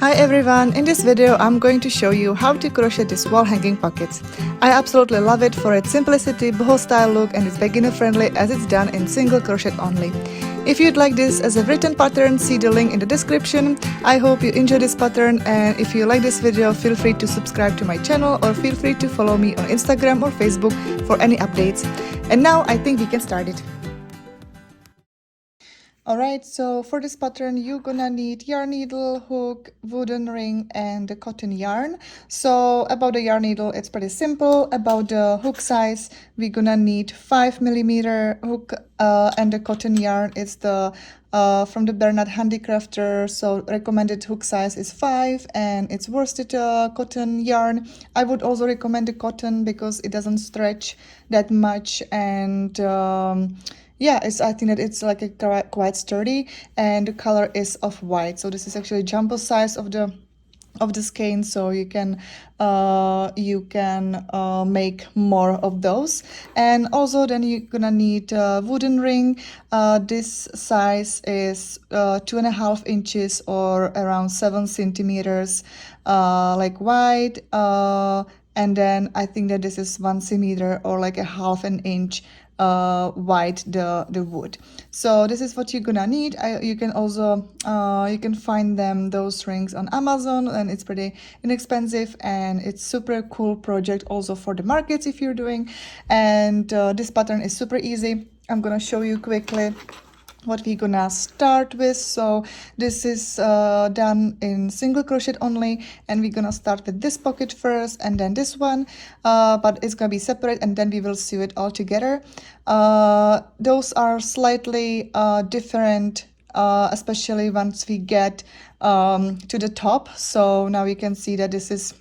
Hi everyone, in this video I'm going to show you how to crochet this wall hanging pockets. I absolutely love it for its simplicity, boho style look, and it's beginner friendly as it's done in single crochet only. If you'd like this as a written pattern, see the link in the description. I hope you enjoy this pattern, and if you like this video, feel free to subscribe to my channel or feel free to follow me on Instagram or Facebook for any updates. And now I think we can start it. Alright, so for this pattern you're gonna need yarn needle, hook, wooden ring, and the cotton yarn. So about the yarn needle, it's pretty simple. About the hook size, we're gonna need 5mm hook, and the cotton yarn is the from the Bernard Handicrafter, so recommended hook size is 5, and it's worsted cotton yarn. I would also recommend the cotton because it doesn't stretch that much, and yeah, I think that it's like a quite sturdy, and the color is of white. So this is actually jumbo size of the skein, so you can make more of those. And also then you're gonna need a wooden ring. This size is 2.5 inches or around 7 centimeters, like wide, and then I think that this is 1 centimeter or like a half an inch wide, the wood. So this is what you're gonna need. You can also you can find those rings on Amazon, and it's pretty inexpensive, and it's super cool project also for the markets if you're doing. And this pattern is super easy. I'm gonna show you quickly what we're gonna start with. So this is done in single crochet only, and we're gonna start with this pocket first and then this one, but it's gonna be separate, and then we will sew it all together. Those are slightly different, especially once we get to the top. So now you can see that this is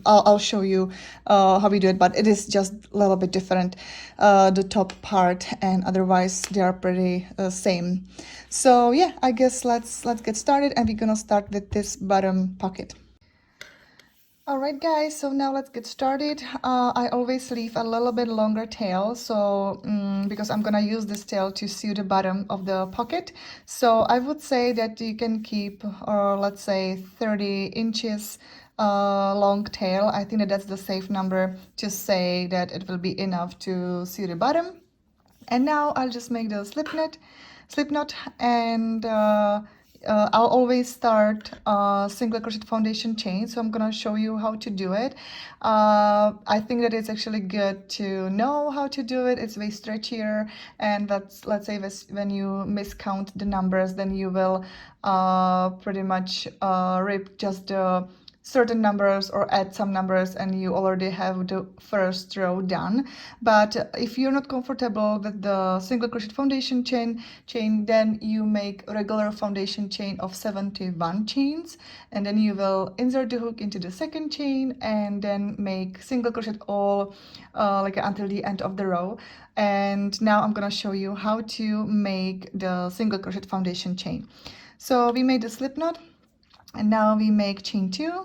I'll show you how we do it, but it is just a little bit different, the top part, and otherwise they are pretty same. So yeah, I guess let's get started, and we're gonna start with this bottom pocket. Alright guys, so now let's get started. I always leave a little bit longer tail, so because I'm gonna use this tail to sew the bottom of the pocket. So I would say that you can keep, or let's say 30 inches long tail. I think that that's the safe number to say that it will be enough to sew the bottom. And now I'll just make the slip knot, and I'll always start single crochet foundation chain, so I'm gonna show you how to do it. I think that it's actually good to know how to do it. It's way stretchier, and let's say when you miscount the numbers, then you will pretty much rip just the certain numbers or add some numbers, and you already have the first row done. But if you're not comfortable with the single crochet foundation chain, then you make a regular foundation chain of 71 chains, and then you will insert the hook into the second chain and then make single crochet all like until the end of the row. And now I'm gonna show you how to make the single crochet foundation chain. So we made the slip knot, and now we make chain 2.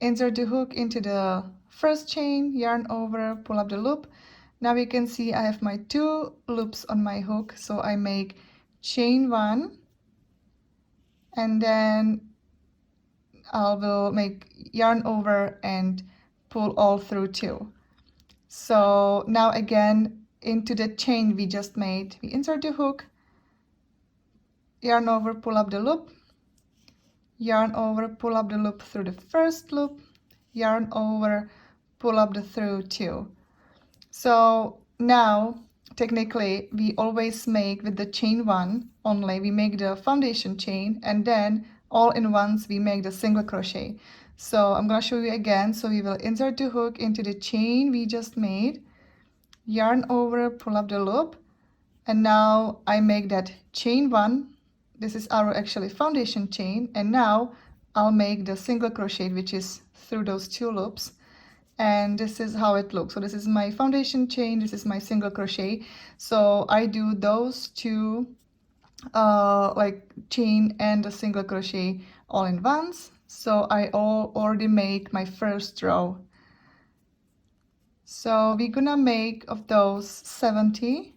Insert the hook into the first chain, yarn over, pull up the loop. Now you can see I have my 2 loops on my hook, so I make chain 1, and then I will make yarn over and pull all through 2. So now again into the chain we just made, we insert the hook, yarn over, pull up the loop, yarn over, pull up the loop through the first loop, yarn over, pull up the through 2. So now technically we always make with the chain 1 only, we make the foundation chain, and then all in once we make the single crochet. So I'm going to show you again. So we will insert the hook into the chain we just made, yarn over, pull up the loop, and now I make that chain 1. This is our actually foundation chain, and now I'll make the single crochet, which is through those 2 loops, and this is how it looks. So this is my foundation chain, this is my single crochet. So I do those 2 like chain and the single crochet all in once. So I already make my first row. So we're gonna make of those 70.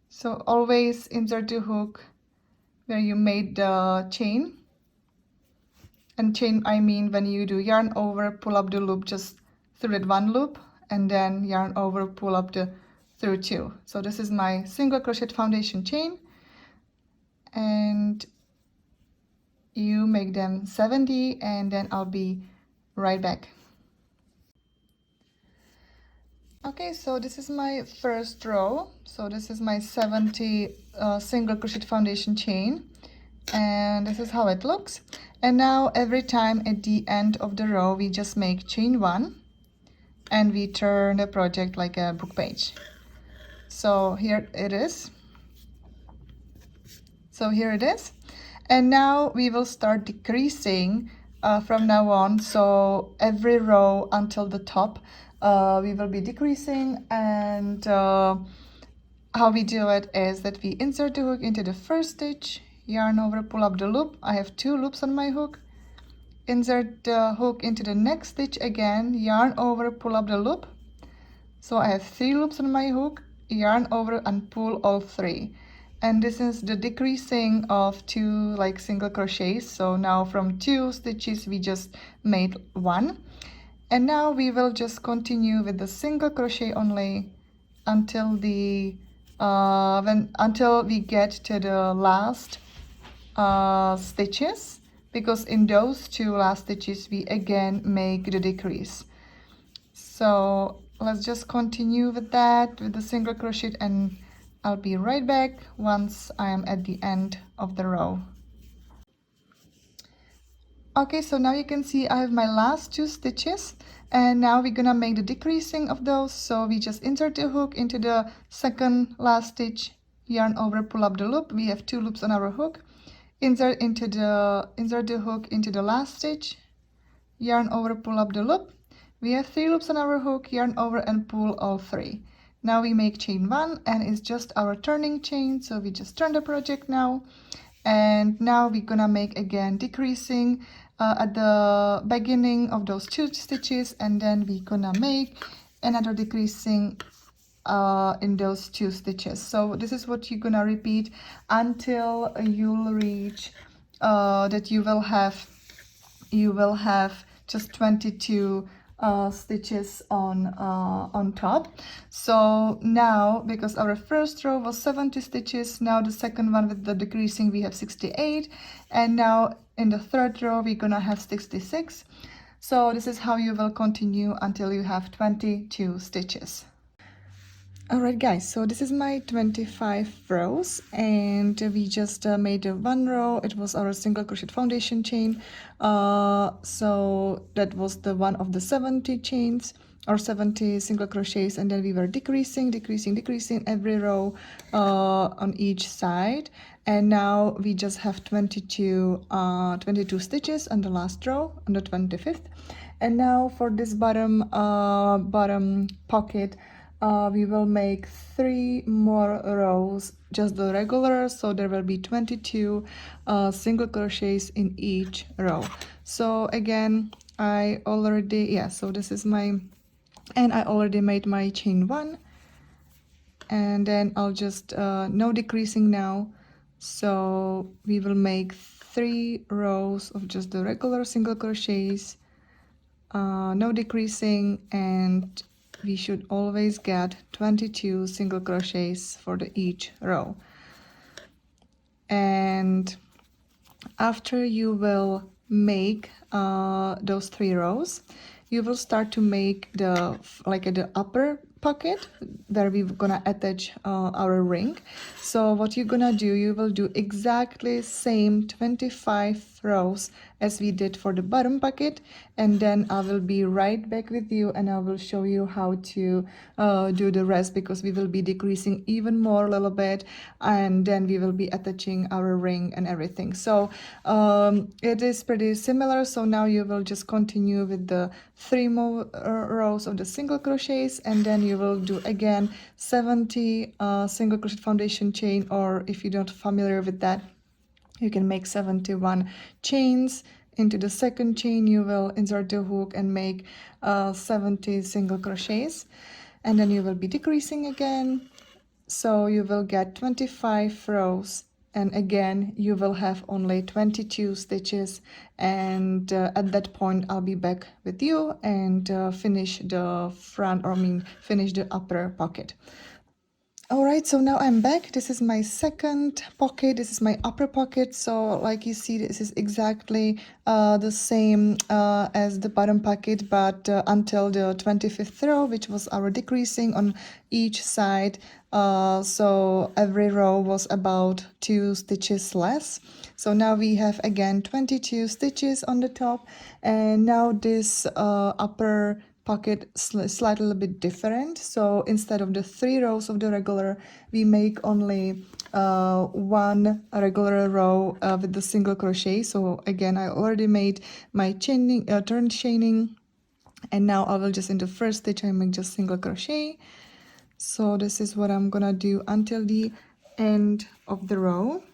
So always insert the hook where you made the chain. And chain, I mean when you do yarn over, pull up the loop just through that one loop, and then yarn over, pull up the through two. So this is my single crochet foundation chain, and you make them 70, and then I'll be right back. Okay, so this is my first row. So this is my 70 single crochet foundation chain, and this is how it looks. And now every time at the end of the row we just make chain one, and we turn the project like a book page. So here it is. So here it is. And now we will start decreasing from now on. So every row until the top, we will be decreasing. And how we do it is that we insert the hook into the first stitch, yarn over, pull up the loop. I have 2 loops on my hook. Insert the hook into the next stitch again, yarn over, pull up the loop. So I have 3 loops on my hook, yarn over and pull all 3. And this is the decreasing of 2 like single crochets. So now from 2 stitches we just made 1. And now we will just continue with the single crochet only until the until we get to the last stitches, because in those 2 last stitches we again make the decrease. So let's just continue with that, with the single crochet, and I'll be right back once I am at the end of the row. Okay, so now you can see I have my last 2 stitches, and now we're gonna make the decreasing of those. So we just insert the hook into the second last stitch, yarn over, pull up the loop. We have 2 loops on our hook. Insert the hook into the last stitch, yarn over, pull up the loop. We have 3 loops on our hook, yarn over and pull all 3. Now we make chain 1, and it's just our turning chain, so we just turn the project now. And now we're gonna make again decreasing at the beginning of those 2 stitches, and then we're gonna make another decreasing in those 2 stitches. So this is what you're gonna repeat until you'll reach that you will have just 22 stitches on top. So now, because our first row was 70 stitches, now the second one with the decreasing we have 68, and now in the third row we're gonna have 66. So this is how you will continue until you have 22 stitches. Alright guys, so this is my 25 rows, and we just made 1 row. It was our single crochet foundation chain, so that was the one of the 70 chains or 70 single crochets, and then we were decreasing every row on each side. And now we just have 22 stitches on the last row, on the 25th. And now for this bottom pocket, we will make 3 more rows, just the regular, so there will be 22 single crochets in each row. So again, so this is my, and I already made my chain 1, and then I'll just no decreasing now. So we will make 3 rows of just the regular single crochets, no decreasing, and we should always get 22 single crochets for each row. And after you will make those 3 rows, you will start to make the upper pocket where we're gonna attach our ring. So what you're gonna do, you will do exactly same 25 rows as we did for the bottom pocket, and then I will be right back with you and I will show you how to do the rest, because we will be decreasing even more a little bit, and then we will be attaching our ring and everything. So it is pretty similar. So now you will just continue with the 3 more rows of the single crochets, and then you will do again 70 single crochet foundation chain, or if you're not familiar with that, you can make 71 chains. Into the second chain you will insert the hook and make 70 single crochets, and then you will be decreasing again. So you will get 25 rows and again you will have only 22 stitches, and at that point I'll be back with you and finish the front, or I mean finish the upper pocket. Alright, so now I'm back. This is my second pocket. This is my upper pocket. So like you see, this is exactly the same as the bottom pocket, but until the 25th row, which was our decreasing on each side. So every row was about 2 stitches less. So now we have again 22 stitches on the top, and now this upper pocket slightly a bit different. So instead of the 3 rows of the regular, we make only 1 regular row with the single crochet. So again, I already made my chaining, turn chaining, and now I will just in the first stitch I make just single crochet. So this is what I'm gonna do until the end of the row.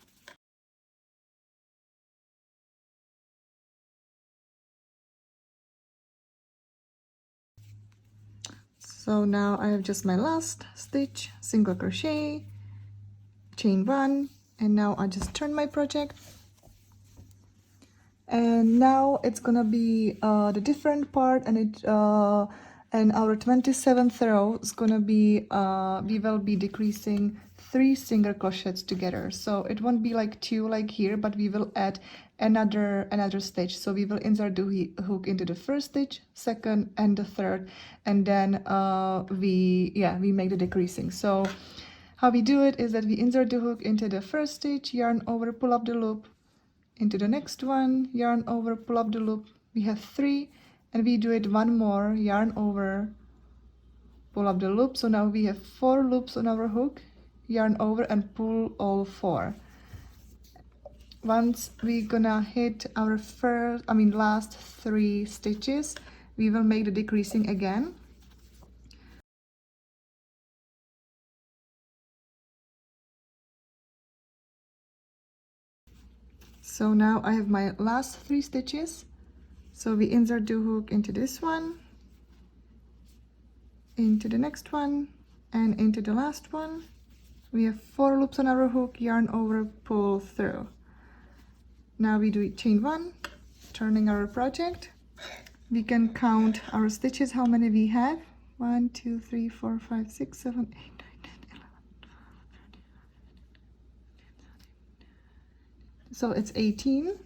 So now I have just my last stitch, single crochet, chain 1, and now I just turn my project. And now it's gonna be the different part, and and our 27th row is gonna be we will be decreasing 3 single crochets together. So it won't be like 2 like here, but we will add another stitch. So we will insert the hook into the first stitch, second, and the third, and then we make the decreasing. So how we do it is that we insert the hook into the first stitch, yarn over, pull up the loop, into the next one, yarn over, pull up the loop. We have 3, and we do it one more, yarn over, pull up the loop. So now we have 4 loops on our hook, yarn over and pull all 4. Once we're gonna hit our last 3 stitches, we will make the decreasing again. So now I have my last 3 stitches. So we insert the hook into this one, into the next one, and into the last one. We have 4 loops on our hook, yarn over, pull through. Now we do chain 1, turning our project. We can count our stitches, how many we have. 1, 2, 3, 4, 5, 6, 7, 8, 9, 10, 11, 12, 13. So it's 18.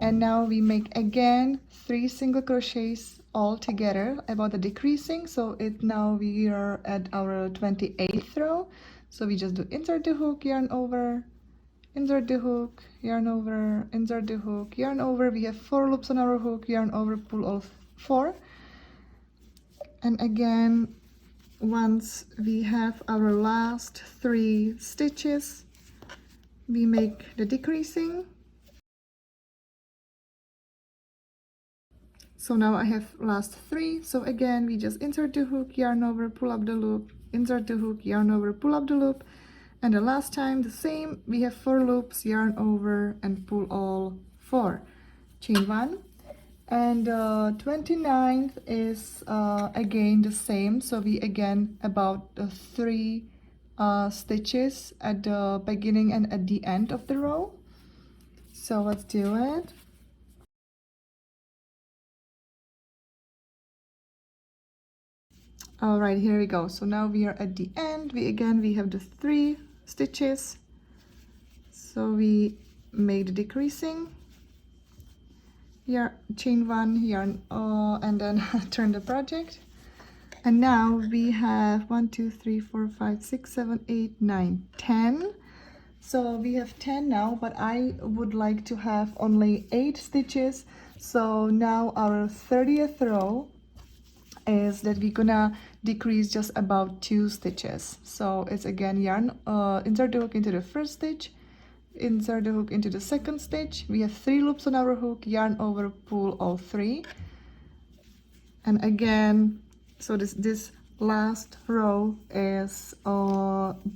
And now we make again 3 single crochets all together about the decreasing. So now we are at our 28th row. So we just do insert the hook, yarn over, insert the hook, yarn over, insert the hook, yarn over. We have 4 loops on our hook, yarn over, pull all 4. And again, once we have our last 3 stitches, we make the decreasing. So now I have last 3. So again, we just insert the hook, yarn over, pull up the loop, insert the hook, yarn over, pull up the loop. And the last time the same, we have 4 loops, yarn over and pull all 4. Chain 1. And 29th is again the same. So we again about 3 stitches at the beginning and at the end of the row. So let's do it. All right, here we go. So now we are at the end. We have the 3 stitches. So we make the decreasing, chain 1, yarn, and then turn the project. And now we have 1, 2, 3, 4, 5, 6, 7, 8, 9, 10. So we have 10 now, but I would like to have only 8 stitches. So now our 30th row is that we're gonna decrease just about 2 stitches. So it's again yarn, insert the hook into the first stitch, insert the hook into the second stitch. We have 3 loops on our hook, yarn over, pull all 3. And again, so this last row is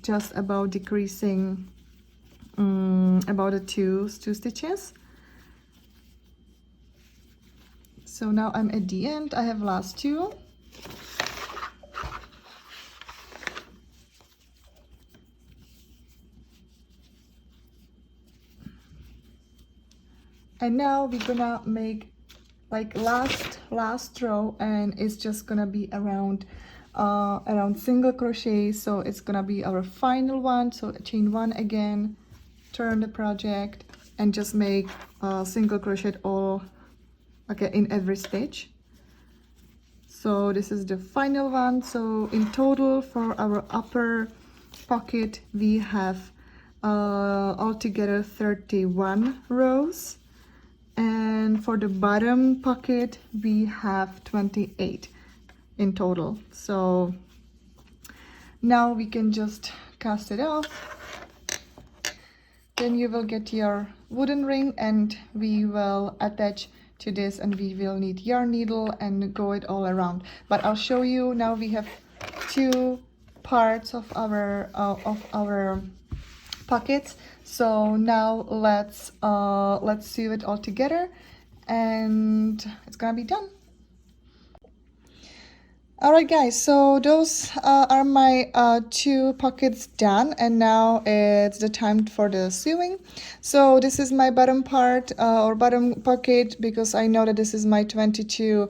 just about decreasing about the two stitches. So now I'm at the end. I have last 2. And now we're gonna make like last row, and it's just gonna be around single crochet. So it's gonna be our final one. So chain one again, turn the project, and just make single crochet all okay in every stitch. So this is the final one. So in total for our upper pocket we have altogether 31 rows, and for the bottom pocket we have 28 in total. So now we can just cast it off. Then you will get your wooden ring, and we will attach to this, and we will need yarn needle and go it all around. But I'll show you now. We have two parts of our pockets. So now let's sew it all together, and it's gonna be done. Alright guys, so those are my two pockets done, and now it's the time for the sewing. So this is my bottom part or bottom pocket, because I know that this is my 22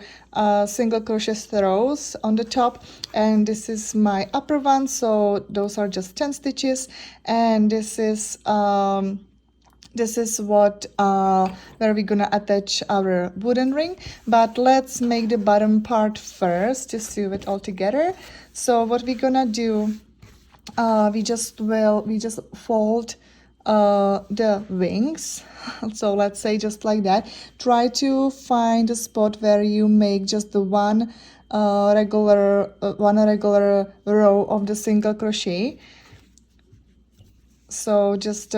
single crochet rows on the top, and this is my upper one, so those are just 10 stitches, and this is what where we're gonna attach our wooden ring. But let's make the bottom part first to sew it all together. So what we're gonna do, we just fold the wings. So let's say just like that. Try to find a spot where you make just the one regular row of the single crochet. So just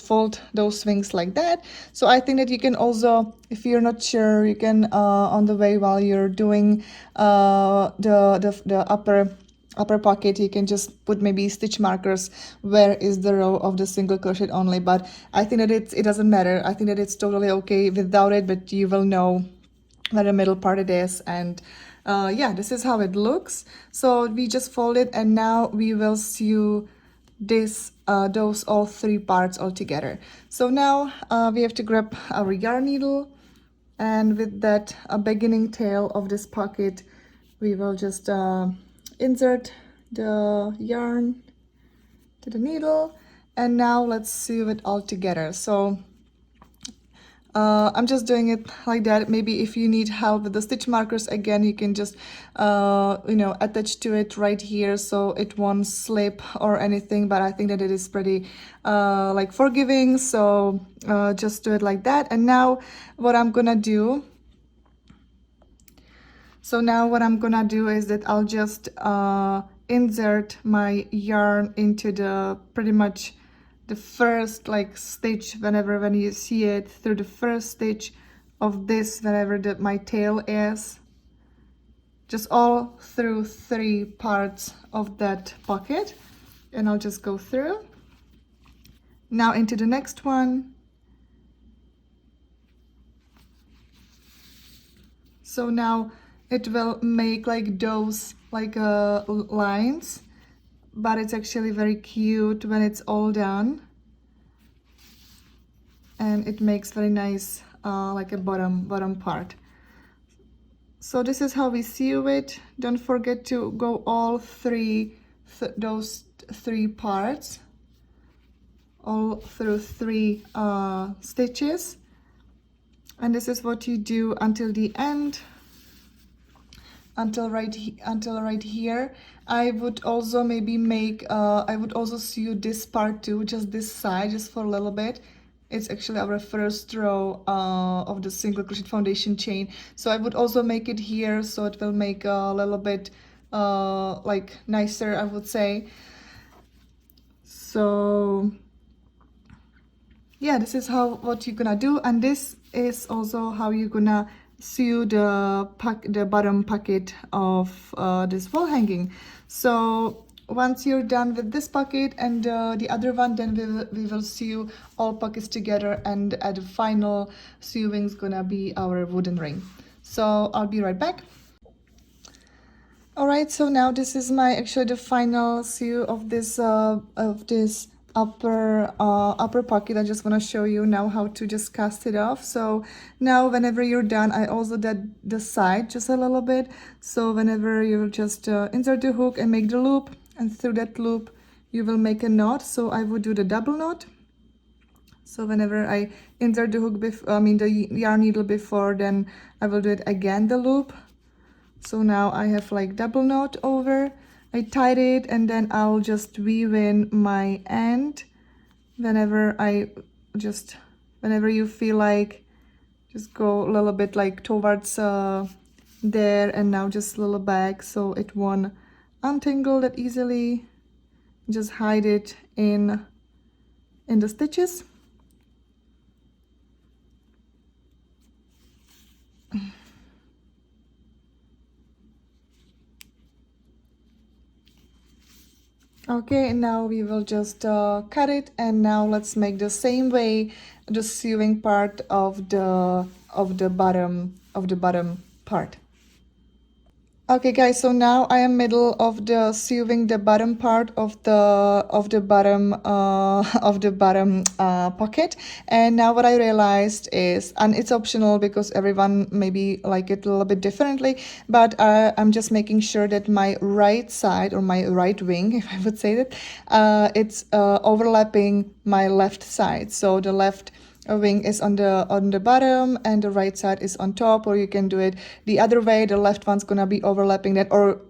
fold those wings like that. So I think that you can also, if you're not sure, you can on the way while you're doing the upper pocket, you can just put maybe stitch markers where is the row of the single crochet only. But I think that it doesn't matter. I think that it's totally okay without it, but you will know where the middle part it is. And yeah, this is how it looks. So we just fold it, and now we will sew those all three parts all together. So now we have to grab our yarn needle, and with that beginning tail of this pocket we will just insert the yarn to the needle, and now let's sew it all together. So I'm just doing it like that. Maybe if you need help with the stitch markers, again, you can just attach to it right here so it won't slip or anything. But I think that it is pretty like forgiving, so just do it like that. And now what I'm gonna do, is that I'll just insert my yarn into the pretty much the first like stitch, when you see it through the first stitch of this, whenever my tail is, just all through three parts of that pocket, and I'll just go through. Now into the next one. So now it will make like those lines, but it's actually very cute when it's all done, and it makes very nice like a bottom part. So this is how we sew it. Don't forget to go all those three parts all through three stitches, and this is what you do until the end, until right here. I would also maybe make I would also sew this part too, just this side, just for a little bit. It's actually our first row of the single crochet foundation chain, so I would also make it here, so it will make a little bit like nicer, I would say. So yeah, this is what you're gonna do, and this is also how you're gonna sew the bottom pocket of this wall hanging. So once you're done with this pocket and the other one, then we will sew all pockets together, and at the final sewing is gonna be our wooden ring. So I'll be right back. Alright, so now this is actually the final sew of this upper pocket. I just want to show you now how to just cast it off. So now whenever you're done, I also did the side just a little bit. So whenever you just insert the hook and make the loop, and through that loop you will make a knot. So I would do the double knot. So whenever I insert the hook, the yarn needle before, then I will do it again, the loop. So now I have like double knot over. I tied it, and then I'll just weave in my end whenever whenever you feel like, just go a little bit like towards there, and now just a little back so it won't untangle that easily. Just hide it in the stitches. Okay, now we will just cut it, and now let's make the same way the sewing part of the bottom part. Okay guys, so now I am middle of the sewing the bottom part of the bottom of the bottom pocket. And now what I realized is, and it's optional because everyone maybe like it a little bit differently, but I'm just making sure that my right side, or my right wing, if I would say that, it's overlapping my left side. So the left wing is on the bottom and the right side is on top, or you can do it the other way. The left one's gonna be overlapping that, or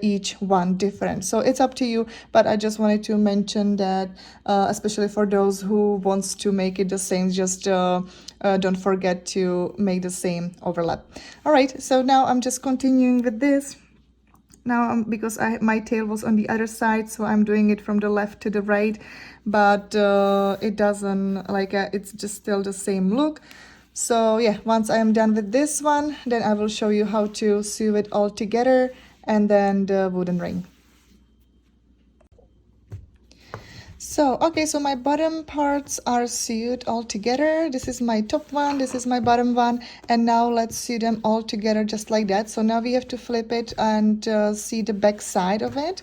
each one different. So it's up to you, but I just wanted to mention that, especially for those who wants to make it the same, just don't forget to make the same overlap. All right, so now I'm just continuing with this. Now because my tail was on the other side, so I'm doing it from the left to the right, but it doesn't like it's just still the same look. So yeah, once I am done with this one, then I will show you how to sew it all together, and then the wooden ring. So, okay, so my bottom parts are sewed all together. This is my top one, this is my bottom one, and now let's sew them all together just like that. So now we have to flip it and see the back side of it.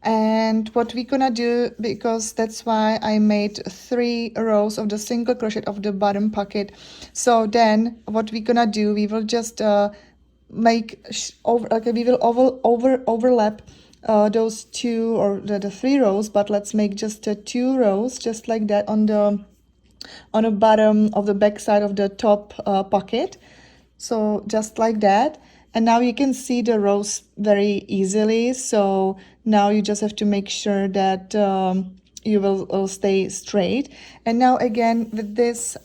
And what we're gonna do, because that's why I made 3 rows of the single crochet of the bottom pocket. So then what we're gonna do, we will just we will overlap those 2 or the 3 rows, but let's make just 2 rows just like that on the bottom of the back side of the top pocket. So just like that. And now you can see the rows very easily. So now you just have to make sure that you will stay straight. And now again with this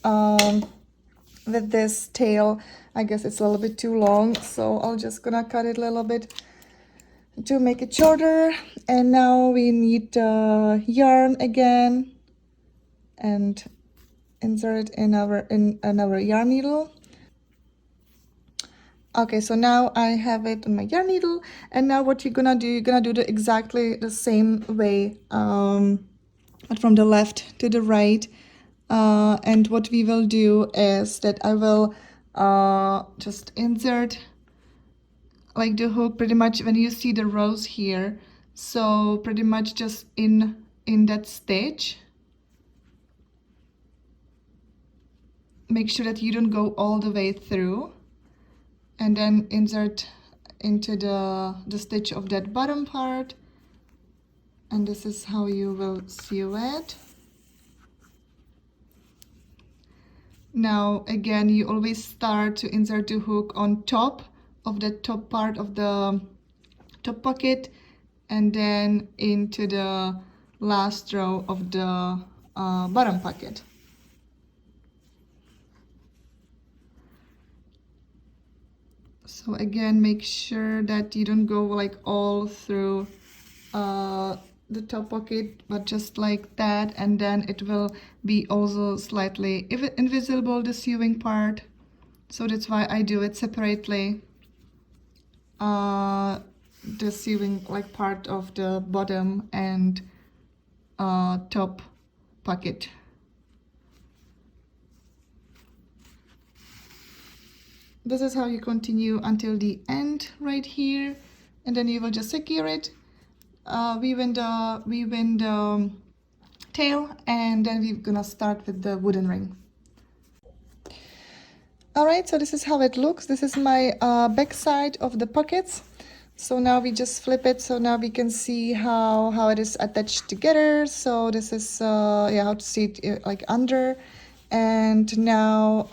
tail, I guess it's a little bit too long, so I'll just gonna cut it a little bit to make it shorter. And now we need yarn again, and insert it in our yarn needle. Okay, so now I have it on my yarn needle, and now what you're gonna do exactly the same way, but from the left to the right. And what we will do is that I will just insert like the hook pretty much when you see the rows here. So pretty much just in that stitch. Make sure that you don't go all the way through, and then insert into the stitch of that bottom part, and this is how you will sew it. Now again, you always start to insert the hook on top of the top part of the top pocket, and then into the last row of the bottom pocket. So again, make sure that you don't go like all through the top pocket, but just like that, and then it will be also slightly invisible, the sewing part. So that's why I do it separately, the sewing like part of the bottom and top pocket. This is how you continue until the end right here, and then you will just secure it weave in the tail, and then we're gonna start with the wooden ring. All right, so this is how it looks. This is my back side of the pockets. So now we just flip it, so now we can see how it is attached together. So this is yeah, how to see it like under. And now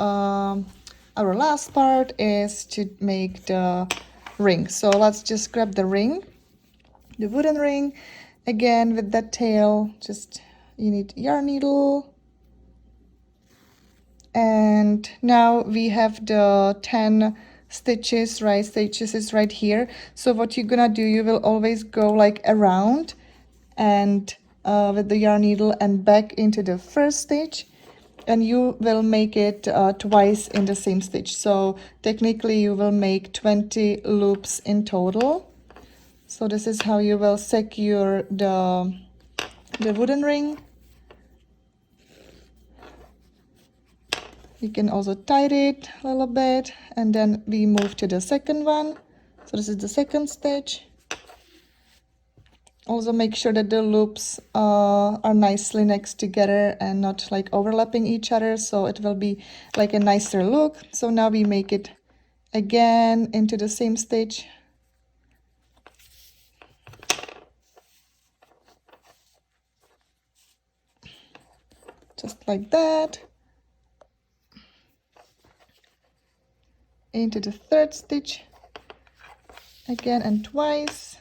our last part is to make the ring. So let's just grab the ring, the wooden ring. Again, with that tail, just you need yarn needle. And now we have the 10 stitches, right? Stitches is right here. So what you're gonna do, you will always go like around and with the yarn needle and back into the first stitch, and you will make it twice in the same stitch. So technically you will make 20 loops in total. So this is how you will secure the wooden ring. You can also tie it a little bit, and then we move to the second one. So this is the second stitch. Also make sure that the loops are nicely next together and not like overlapping each other, so it will be like a nicer look. So now we make it again into the same stitch. Just like that. Into the third stitch again and twice.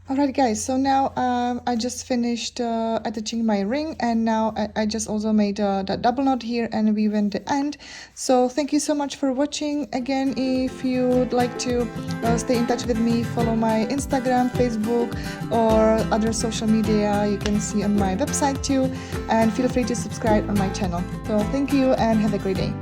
Alright guys, so now I just finished attaching my ring, and now I just also made that double knot here and weave in the end. So thank you so much for watching. Again, if you'd like to stay in touch with me, follow my Instagram, Facebook or other social media you can see on my website too, and feel free to subscribe on my channel. So thank you and have a great day.